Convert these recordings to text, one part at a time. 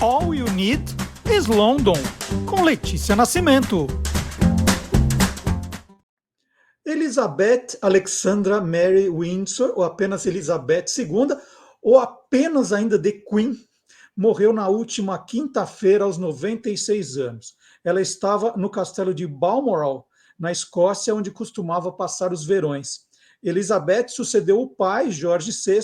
All You Need is London, com Letícia Nascimento. Elizabeth Alexandra Mary Windsor, ou apenas Elizabeth II, ou apenas ainda The Queen, morreu na última quinta-feira aos 96 anos. Ela estava no castelo de Balmoral, na Escócia, onde costumava passar os verões. Elizabeth sucedeu o pai, Jorge VI,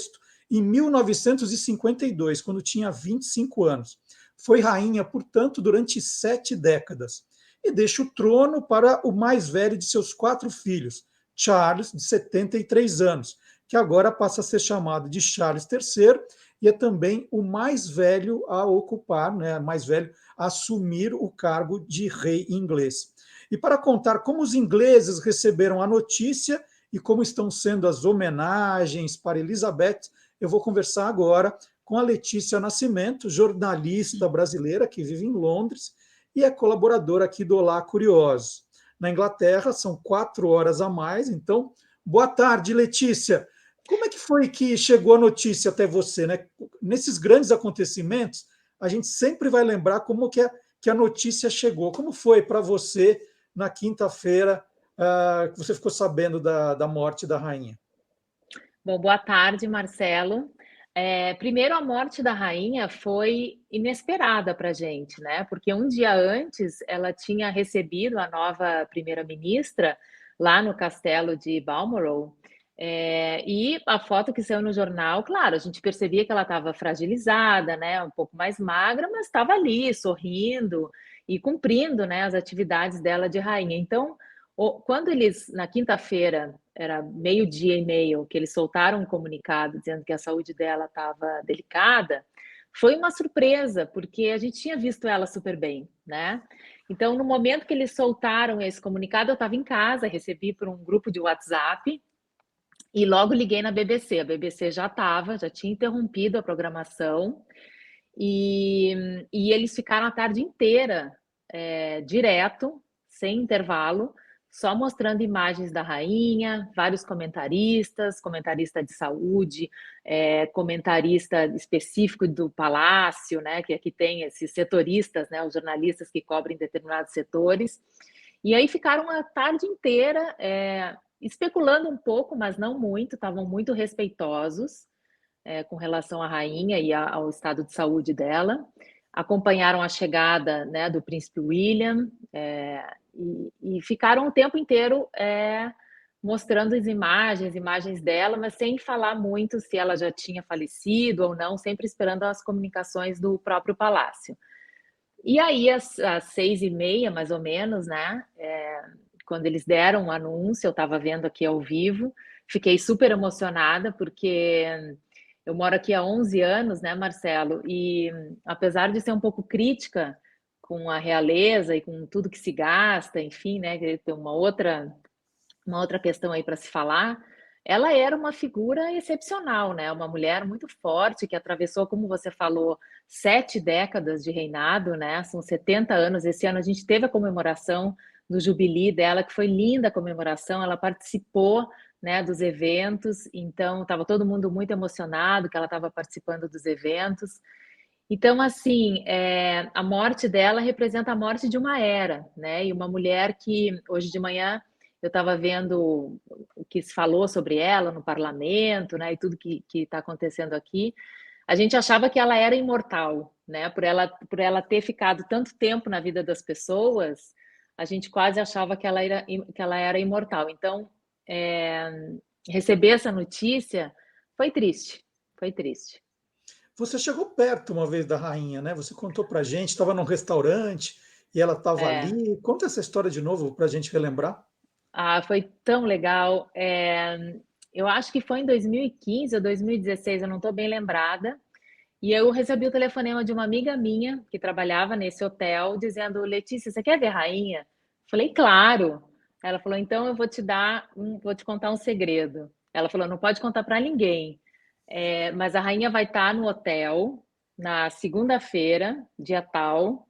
em 1952, quando tinha 25 anos. Foi rainha, portanto, durante 7 décadas. E deixa o trono para o mais velho de seus 4 filhos, Charles, de 73 anos, que agora passa a ser chamado de Charles III, e é também o mais velho a ocupar, né, mais velho a assumir o cargo de rei inglês. E para contar como os ingleses receberam a notícia e como estão sendo as homenagens para Elizabeth, eu vou conversar agora com a Letícia Nascimento, jornalista brasileira que vive em Londres e é colaboradora aqui do Olá Curiosos. Na Inglaterra são 4 horas a mais, então, boa tarde, Letícia. Como é que foi que chegou a notícia até você, né? Nesses grandes acontecimentos, a gente sempre vai lembrar como que a notícia chegou. Como foi para você na quinta-feira que você ficou sabendo da morte da rainha? Bom, boa tarde, Marcelo. Primeiro, a morte da rainha foi inesperada para a gente, né? Porque um dia antes ela tinha recebido a nova primeira-ministra lá no castelo de Balmoral. E a foto que saiu no jornal, claro, a gente percebia que ela estava fragilizada, né? Um pouco mais magra, mas estava ali, sorrindo e cumprindo, né, as atividades dela de rainha. Então, quando eles, na quinta-feira, era meio-dia e meio, que eles soltaram um comunicado dizendo que a saúde dela estava delicada, foi uma surpresa, porque a gente tinha visto ela super bem, né? Então, no momento que eles soltaram esse comunicado, eu estava em casa, recebi por um grupo de WhatsApp e logo liguei na BBC. A BBC já tinha interrompido a programação e eles ficaram a tarde inteira direto, sem intervalo, só mostrando imagens da rainha, vários comentaristas, comentarista de saúde, comentarista específico do palácio, né, que aqui tem esses setoristas, né, os jornalistas que cobrem determinados setores, e aí ficaram a tarde inteira especulando um pouco, mas não muito, estavam muito respeitosos com relação à rainha e ao estado de saúde dela. Acompanharam a chegada, né, do príncipe William e ficaram o tempo inteiro mostrando as imagens dela, mas sem falar muito se ela já tinha falecido ou não, sempre esperando as comunicações do próprio palácio. E aí, às 6h30, mais ou menos, né, quando eles deram o anúncio, eu estava vendo aqui ao vivo, fiquei super emocionada, porque eu moro aqui há 11 anos, né, Marcelo? E apesar de ser um pouco crítica com a realeza e com tudo que se gasta, enfim, né, tem uma outra questão aí para se falar, ela era uma figura excepcional, né? Uma mulher muito forte que atravessou, como você falou, 7 décadas de reinado, né? São 70 anos. Esse ano a gente teve a comemoração do jubileu dela, que foi linda a comemoração. Ela participou, né, dos eventos, então estava todo mundo muito emocionado que ela estava participando dos eventos. Então, assim, a morte dela representa a morte de uma era, né? E uma mulher que hoje de manhã eu estava vendo o que se falou sobre ela no parlamento, né? E tudo que está acontecendo aqui. A gente achava que ela era imortal, né? Por ela ter ficado tanto tempo na vida das pessoas, a gente quase achava que ela era imortal. Então, receber essa notícia foi triste, foi triste. Você chegou perto uma vez da rainha, né? Você contou para a gente, estava num restaurante e ela estava É. ali. Conta essa história de novo para a gente relembrar. Ah, foi tão legal. Eu acho que foi em 2015 ou 2016, eu não estou bem lembrada. E eu recebi o telefonema de uma amiga minha que trabalhava nesse hotel, dizendo: Letícia, você quer ver a rainha? Falei, claro. Ela falou, então eu vou te contar um segredo. Ela falou, não pode contar para ninguém. Mas a rainha vai estar no hotel na segunda-feira, dia tal,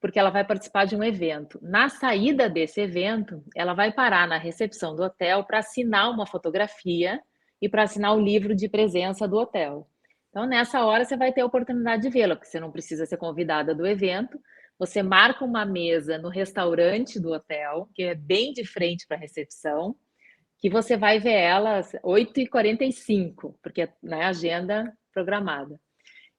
porque ela vai participar de um evento. Na saída desse evento, ela vai parar na recepção do hotel para assinar uma fotografia e para assinar o livro de presença do hotel. Então, nessa hora, você vai ter a oportunidade de vê-la, porque você não precisa ser convidada do evento. Você marca uma mesa no restaurante do hotel, que é bem de frente para a recepção, que você vai ver ela às 8h45, porque né, agenda programada.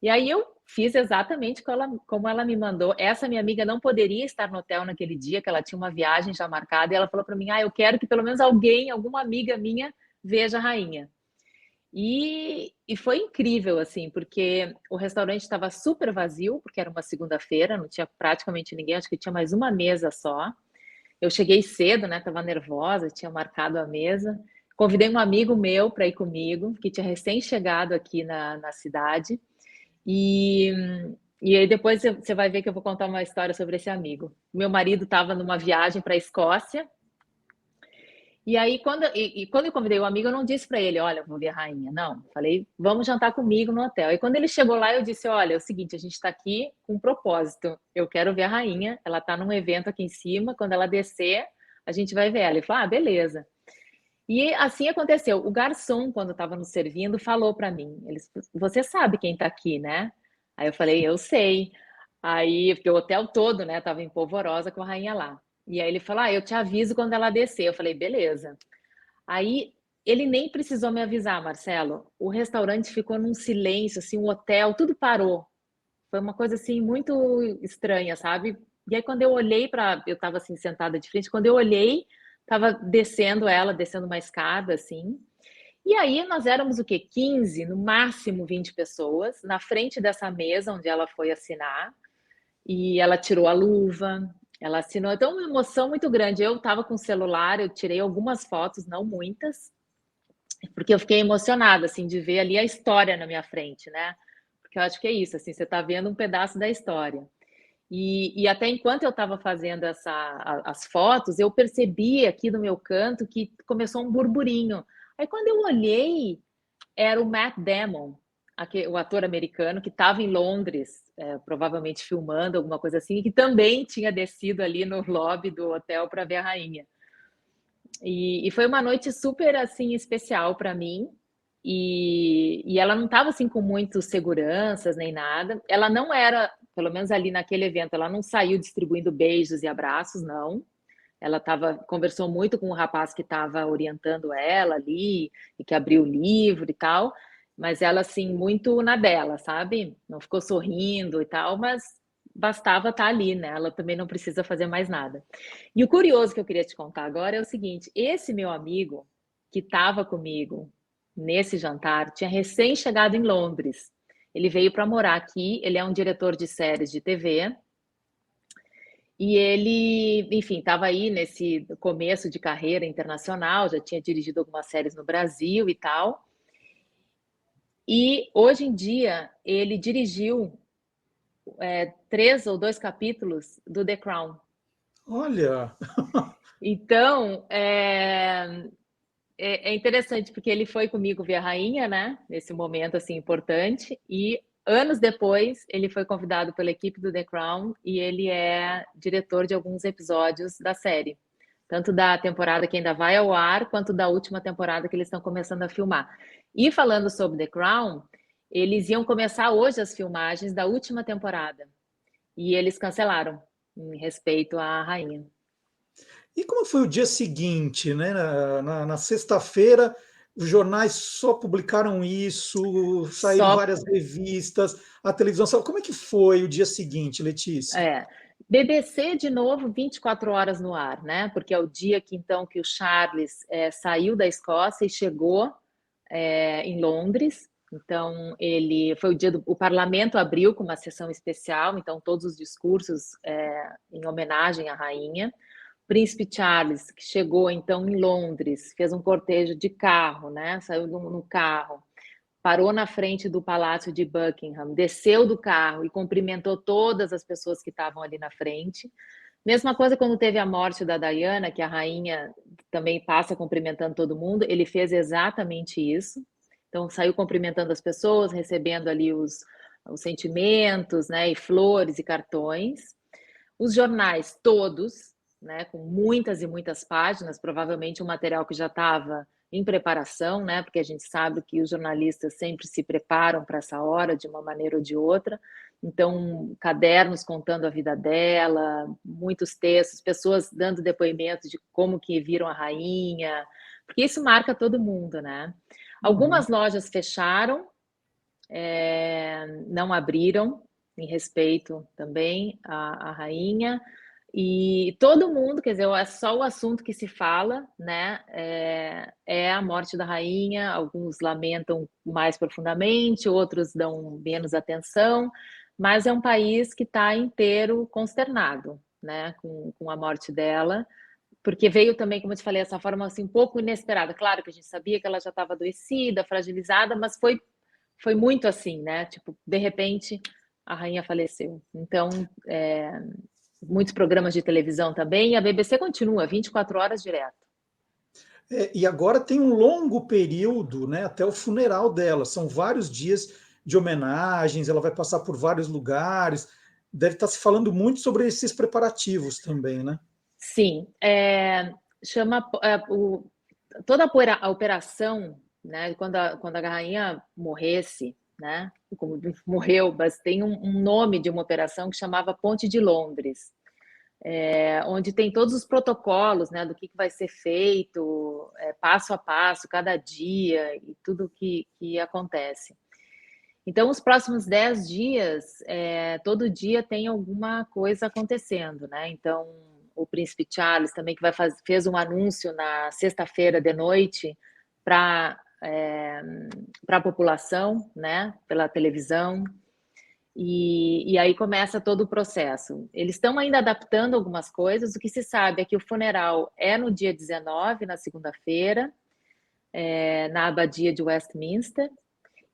E aí eu fiz exatamente como ela me mandou. Essa minha amiga não poderia estar no hotel naquele dia, que ela tinha uma viagem já marcada, e ela falou para mim, eu quero que pelo menos alguém, alguma amiga minha, veja a rainha. E foi incrível, assim, porque o restaurante estava super vazio, porque era uma segunda-feira, não tinha praticamente ninguém, acho que tinha mais uma mesa só. Eu cheguei cedo, né? Estava nervosa, tinha marcado a mesa. Convidei um amigo meu para ir comigo, que tinha recém-chegado aqui na cidade. E, e aí depois você vai ver que eu vou contar uma história sobre esse amigo. Meu marido estava numa viagem para a Escócia. E aí, quando eu convidei o amigo, eu não disse para ele, olha, eu vou ver a rainha. Não, falei, vamos jantar comigo no hotel. E quando ele chegou lá, eu disse, olha, é o seguinte, a gente está aqui com um propósito. Eu quero ver a rainha, ela está num evento aqui em cima, quando ela descer, a gente vai ver ela. Ele falou, beleza. E assim aconteceu. O garçom, quando estava nos servindo, falou para mim, você sabe quem está aqui, né? Aí eu falei, eu sei. Aí, porque o hotel todo, né, estava em polvorosa com a rainha lá. E aí ele falou, eu te aviso quando ela descer. Eu falei, beleza. Aí ele nem precisou me avisar, Marcelo. O restaurante ficou num silêncio, assim, o hotel, tudo parou. Foi uma coisa assim muito estranha, sabe? E aí quando eu olhei eu estava assim sentada de frente, quando eu olhei, estava descendo ela, descendo uma escada assim. E aí nós éramos o quê? 15, no máximo 20 pessoas, na frente dessa mesa onde ela foi assinar. E ela tirou a luva, ela assinou. Então, uma emoção muito grande. Eu estava com o celular, eu tirei algumas fotos, não muitas, porque eu fiquei emocionada, assim, de ver ali a história na minha frente, né? Porque eu acho que é isso, assim, você está vendo um pedaço da história. E até enquanto eu estava fazendo as fotos, eu percebi aqui no meu canto que começou um burburinho. Aí quando eu olhei, era o Matt Damon, o ator americano que estava em Londres, provavelmente filmando alguma coisa assim, e que também tinha descido ali no lobby do hotel para ver a rainha. E foi uma noite super assim especial para mim. E ela não estava assim com muitas seguranças nem nada. Ela não era, pelo menos ali naquele evento, ela não saiu distribuindo beijos e abraços, não. Ela conversou muito com o rapaz que estava orientando ela ali e que abriu o livro e tal, mas ela assim muito na dela, sabe? Não ficou sorrindo e tal, mas bastava estar ali, né? Ela também não precisa fazer mais nada. E o curioso que eu queria te contar agora é o seguinte: esse meu amigo que estava comigo nesse jantar tinha recém chegado em Londres. Ele veio para morar aqui, ele é um diretor de séries de TV. E ele, enfim, estava aí nesse começo de carreira internacional, já tinha dirigido algumas séries no Brasil e tal. E hoje em dia ele dirigiu 3 ou 2 capítulos do The Crown. Olha! Então, é interessante porque ele foi comigo ver a rainha, né? Nesse momento assim importante. E anos depois ele foi convidado pela equipe do The Crown e ele é diretor de alguns episódios da série, tanto da temporada que ainda vai ao ar, quanto da última temporada que eles estão começando a filmar. E falando sobre The Crown, eles iam começar hoje as filmagens da última temporada e eles cancelaram em respeito à rainha. E como foi o dia seguinte, né? Na sexta-feira, os jornais só publicaram isso, saíram Só várias revistas, a televisão. Como é que foi o dia seguinte, Letícia? BBC de novo 24 horas no ar, né? Porque é o dia que então que o Charles saiu da Escócia e chegou em Londres. Então ele foi o parlamento abriu com uma sessão especial, então todos os discursos em homenagem à rainha. Príncipe Charles, que chegou então em Londres, fez um cortejo de carro, né? Saiu no carro, parou na frente do Palácio de Buckingham, desceu do carro e cumprimentou todas as pessoas que estavam ali na frente. Mesma coisa quando teve a morte da Diana, que a rainha também passa cumprimentando todo mundo, ele fez exatamente isso. Então saiu cumprimentando as pessoas, recebendo ali os sentimentos, né, e flores e cartões. Os jornais todos, né, com muitas e muitas páginas, provavelmente um material que já estava em preparação, né? Porque a gente sabe que os jornalistas sempre se preparam para essa hora de uma maneira ou de outra. Então, cadernos contando a vida dela, muitos textos, pessoas dando depoimento de como que viram a rainha, porque isso marca todo mundo, né? Uhum. Algumas lojas fecharam, não abriram, em respeito também à rainha, e todo mundo, quer dizer, é só o assunto que se fala, né? É a morte da rainha. Alguns lamentam mais profundamente, outros dão menos atenção, mas é um país que está inteiro consternado, né? Com a morte dela, porque veio também, como eu te falei, essa forma assim, um pouco inesperada. Claro que a gente sabia que ela já estava adoecida, fragilizada, mas foi muito assim, né? Tipo, de repente, a rainha faleceu. Então, muitos programas de televisão também, e a BBC continua 24 horas direto. E agora tem um longo período, né, até o funeral dela. São vários dias de homenagens, ela vai passar por vários lugares. Deve estar se falando muito sobre esses preparativos também, né? Sim, chama toda a operação, né? Quando a rainha morresse, né? Como morreu, mas tem um nome de uma operação que chamava Ponte de Londres, onde tem todos os protocolos, né? Do que vai ser feito, passo a passo, cada dia e tudo que acontece. Então, os próximos 10 dias, todo dia tem alguma coisa acontecendo, né? Então, o príncipe Charles também, que fez um anúncio na sexta-feira de noite para a população, né? Pela televisão. E aí começa todo o processo. Eles estão ainda adaptando algumas coisas. O que se sabe é que o funeral é no dia 19, na segunda-feira, na abadia de Westminster.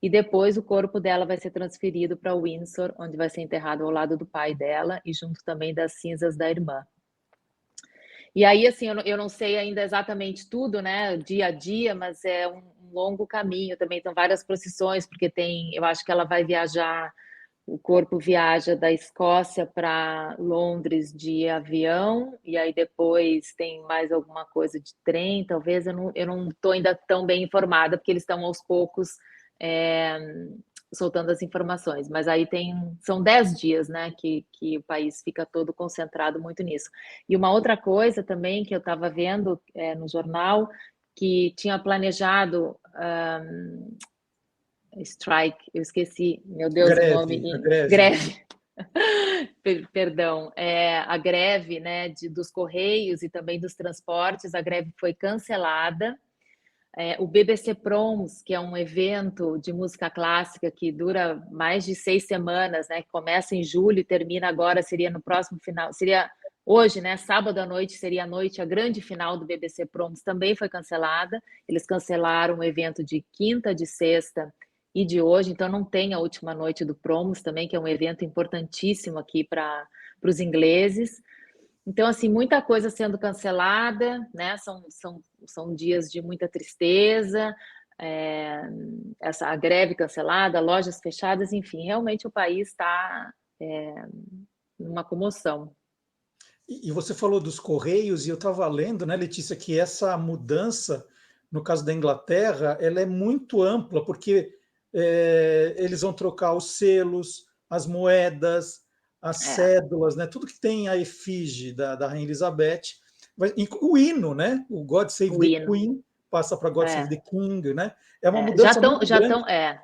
E depois o corpo dela vai ser transferido para Windsor, onde vai ser enterrado ao lado do pai dela e junto também das cinzas da irmã. E aí, assim, eu não sei ainda exatamente tudo, né, dia a dia, mas é um longo caminho também. Então, várias procissões, porque eu acho que ela vai viajar, o corpo viaja da Escócia para Londres de avião, e aí depois tem mais alguma coisa de trem, talvez. Eu não estou ainda tão bem informada, porque eles estão aos poucos é, soltando as informações, mas aí são 10 dias, né, que o país fica todo concentrado muito nisso. E uma outra coisa também que eu estava vendo no jornal, que tinha planejado strike, eu esqueci, meu Deus, o nome, A greve. greve. Perdão, a greve, né, dos Correios e também dos transportes, a greve foi cancelada. O BBC Proms, que é um evento de música clássica que dura mais de 6 semanas, né, que começa em julho e termina agora, seria no próximo final, seria hoje, né, sábado à noite, seria a noite, a grande final do BBC Proms, também foi cancelada. Eles cancelaram o evento de quinta, de sexta e de hoje, então não tem a última noite do Proms também, que é um evento importantíssimo aqui para os ingleses. Então, assim, muita coisa sendo cancelada, né? São dias de muita tristeza, a greve cancelada, lojas fechadas, enfim, realmente o país está numa comoção. E você falou dos Correios, e eu estava lendo, né, Letícia, que essa mudança, no caso da Inglaterra, ela é muito ampla, porque eles vão trocar os selos, as moedas, as É, cédulas, né, tudo que tem a efígie da Rainha Elizabeth. O hino, né, o God Save o the hino. Queen, passa para God Save É, the King, né? É uma já mudança estão, muito já grande. estão, é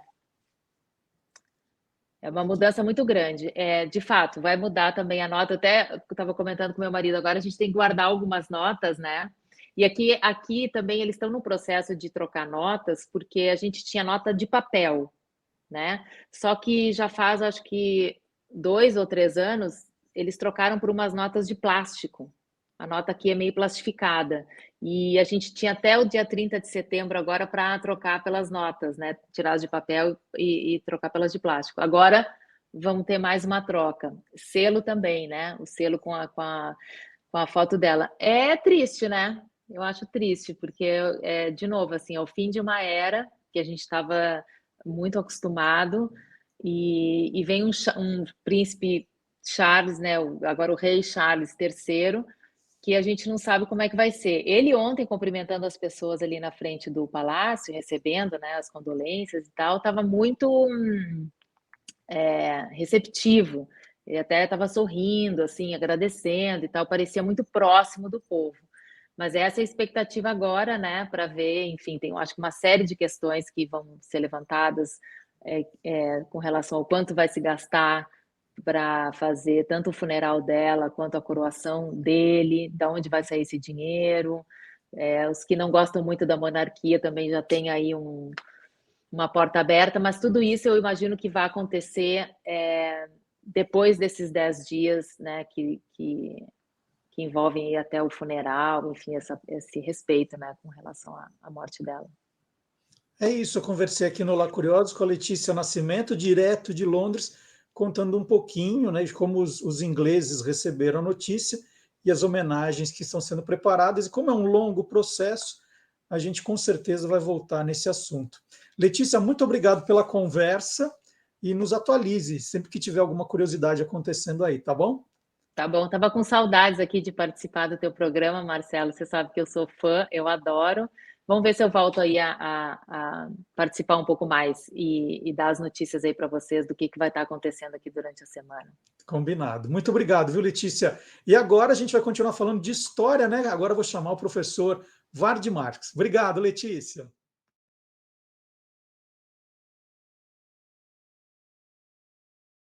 uma mudança muito grande. De fato, vai mudar também a nota. Até eu estava comentando com meu marido agora, a gente tem que guardar algumas notas, né? E aqui também eles estão no processo de trocar notas, porque a gente tinha nota de papel, né? Só que já faz, acho que 2 ou 3 anos, eles trocaram por umas notas de plástico. A nota aqui é meio plastificada. E a gente tinha até o dia 30 de setembro agora para trocar pelas notas, né? Tirar as de papel e trocar pelas de plástico. Agora vamos ter mais uma troca. Selo também, né? O selo com a foto dela. É triste, né? Eu acho triste, porque, de novo, assim, é o fim de uma era que a gente estava muito acostumado, e vem um príncipe Charles, né? Agora o rei Charles III, que a gente não sabe como é que vai ser. Ele ontem, cumprimentando as pessoas ali na frente do palácio, recebendo, né, as condolências e tal, estava muito receptivo. Ele até estava sorrindo, assim, agradecendo e tal, parecia muito próximo do povo. Mas essa é a expectativa agora, né, para ver, enfim, tem, acho que uma série de questões que vão ser levantadas com relação ao quanto vai se gastar para fazer tanto o funeral dela quanto a coroação dele, de onde vai sair esse dinheiro. Os que não gostam muito da monarquia também já tem aí uma porta aberta, mas tudo isso eu imagino que vai acontecer depois desses 10 dias, né, que envolvem até o funeral, enfim, esse respeito, né, com relação à morte dela. É isso, eu conversei aqui no Lá Curiosos com a Letícia Nascimento, direto de Londres, contando um pouquinho, né, de como os ingleses receberam a notícia e as homenagens que estão sendo preparadas. E como é um longo processo, a gente com certeza vai voltar nesse assunto. Letícia, muito obrigado pela conversa e nos atualize sempre que tiver alguma curiosidade acontecendo aí, tá bom? Tá bom, tava com saudades aqui de participar do teu programa, Marcelo. Você sabe que eu sou fã, eu adoro. Vamos ver se eu volto aí a participar um pouco mais e dar as notícias aí para vocês do que vai estar acontecendo aqui durante a semana. Combinado. Muito obrigado, viu, Letícia? E agora a gente vai continuar falando de história, né? Agora eu vou chamar o professor Vard Marques. Obrigado, Letícia.